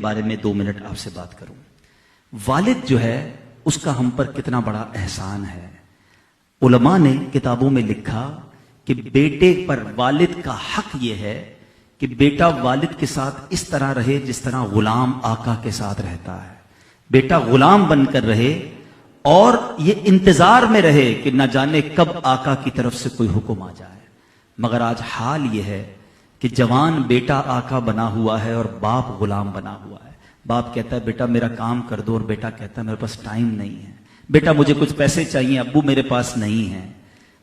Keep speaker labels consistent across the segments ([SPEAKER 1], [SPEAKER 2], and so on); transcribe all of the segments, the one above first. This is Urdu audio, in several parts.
[SPEAKER 1] بارے میں 2 منٹ آپ سے بات کروں. والد جو ہے اس کا ہم پر کتنا بڑا احسان ہے. علماء نے کتابوں میں لکھا کہ بیٹے پر والد کا حق یہ ہے کہ بیٹا والد کے ساتھ اس طرح رہے جس طرح غلام آقا کے ساتھ رہتا ہے. بیٹا غلام بن کر رہے اور یہ انتظار میں رہے کہ نہ جانے کب آقا کی طرف سے کوئی حکم آ جائے. مگر آج حال یہ ہے کہ جوان بیٹا آقا بنا ہوا ہے اور باپ غلام بنا ہوا ہے. باپ کہتا ہے بیٹا میرا کام کر دو، اور بیٹا کہتا ہے میرے پاس ٹائم نہیں ہے. بیٹا مجھے کچھ پیسے چاہیے، ابو میرے پاس نہیں ہے.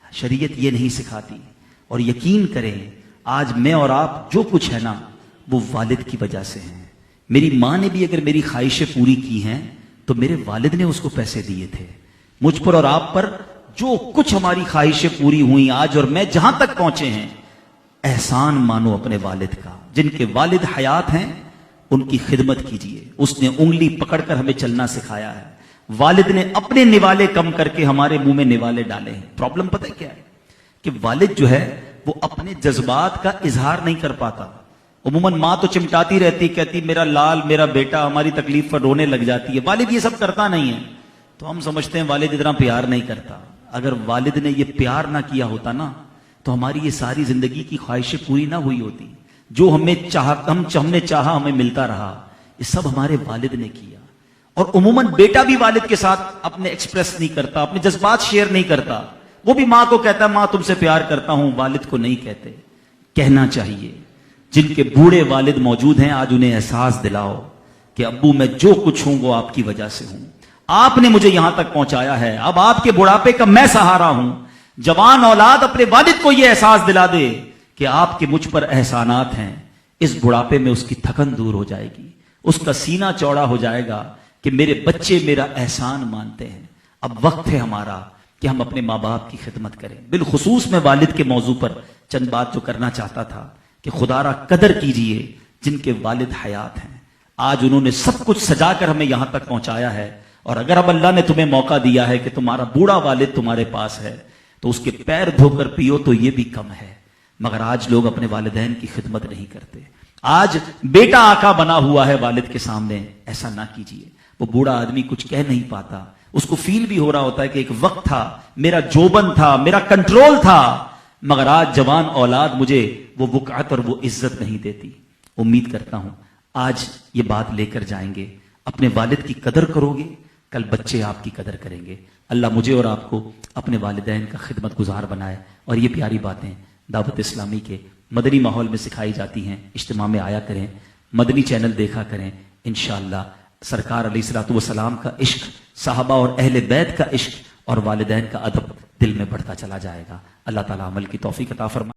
[SPEAKER 1] شریعت یہ نہیں سکھاتی. اور یقین کریں آج میں اور آپ جو کچھ ہے نا وہ والد کی وجہ سے ہیں. میری ماں نے بھی اگر میری خواہشیں پوری کی ہیں تو میرے والد نے اس کو پیسے دیے تھے. مجھ پر اور آپ پر جو کچھ ہماری خواہشیں پوری ہوئی آج اور میں جہاں تک پہنچے ہیں، احسان مانو اپنے والد کا. جن کے والد حیات ہیں ان کی خدمت کیجئے. اس نے انگلی پکڑ کر ہمیں چلنا سکھایا ہے. والد نے اپنے نوالے کم کر کے ہمارے منہ میں نوالے ڈالے ہیں. پرابلم پتہ کیا ہے کہ والد جو ہے وہ اپنے جذبات کا اظہار نہیں کر پاتا. عموماً ماں تو چمٹاتی رہتی، کہتی میرا لال میرا بیٹا، ہماری تکلیف پر رونے لگ جاتی ہے. والد یہ سب کرتا نہیں ہے تو ہم سمجھتے ہیں والد اتنا پیار نہیں کرتا. اگر والد نے یہ پیار نہ کیا ہوتا نا تو ہماری یہ ساری زندگی کی خواہشیں پوری نہ ہوئی ہوتی. جو ہم نے چاہا ہمیں ملتا رہا، یہ سب ہمارے والد نے کیا. اور عموماً بیٹا بھی والد کے ساتھ اپنے ایکسپریس نہیں کرتا، اپنے جذبات شیئر نہیں کرتا. وہ بھی ماں کو کہتا ہے ماں تم سے پیار کرتا ہوں، والد کو نہیں کہتے. کہنا چاہیے. جن کے بوڑھے والد موجود ہیں آج انہیں احساس دلاؤ کہ ابو میں جو کچھ ہوں وہ آپ کی وجہ سے ہوں. آپ نے مجھے یہاں تک پہنچایا ہے، اب آپ کے بڑھاپے کا میں سہارا ہوں. جوان اولاد اپنے والد کو یہ احساس دلا دے کہ آپ کے مجھ پر احسانات ہیں. اس بڑھاپے میں اس کی تھکن دور ہو جائے گی، اس کا سینہ چوڑا ہو جائے گا کہ میرے بچے میرا احسان مانتے ہیں. اب وقت ہے ہمارا کہ ہم اپنے ماں باپ کی خدمت کریں. بالخصوص میں والد کے موضوع پر چند بات جو کرنا چاہتا تھا کہ خدا را قدر کیجئے جن کے والد حیات ہیں. آج انہوں نے سب کچھ سجا کر ہمیں یہاں تک پہنچایا ہے. اور اگر اب اللہ نے تمہیں موقع دیا ہے کہ تمہارا بوڑھا والد تمہارے پاس ہے تو اس کے پیر دھو کر پیو تو یہ بھی کم ہے. مگر آج لوگ اپنے والدین کی خدمت نہیں کرتے. آج بیٹا آقا بنا ہوا ہے والد کے سامنے. ایسا نہ کیجئے. وہ بوڑھا آدمی کچھ کہہ نہیں پاتا، اس کو فیل بھی ہو رہا ہوتا ہے کہ ایک وقت تھا میرا جوبن تھا، میرا کنٹرول تھا، مگر آج جوان اولاد مجھے وہ وقعت اور وہ عزت نہیں دیتی. امید کرتا ہوں آج یہ بات لے کر جائیں گے. اپنے والد کی قدر کرو گے، کل بچے آپ کی قدر کریں گے. اللہ مجھے اور آپ کو اپنے والدین کا خدمت گزار بنائے. اور یہ پیاری باتیں دعوت اسلامی کے مدنی ماحول میں سکھائی جاتی ہیں. اجتماع میں آیا کریں، مدنی چینل دیکھا کریں. انشاءاللہ سرکار علیہ الصلوۃ والسلام کا عشق، صحابہ اور اہل بیت کا عشق اور والدین کا ادب دل میں بڑھتا چلا جائے گا. اللہ تعالیٰ عمل کی توفیق عطا فرمائے.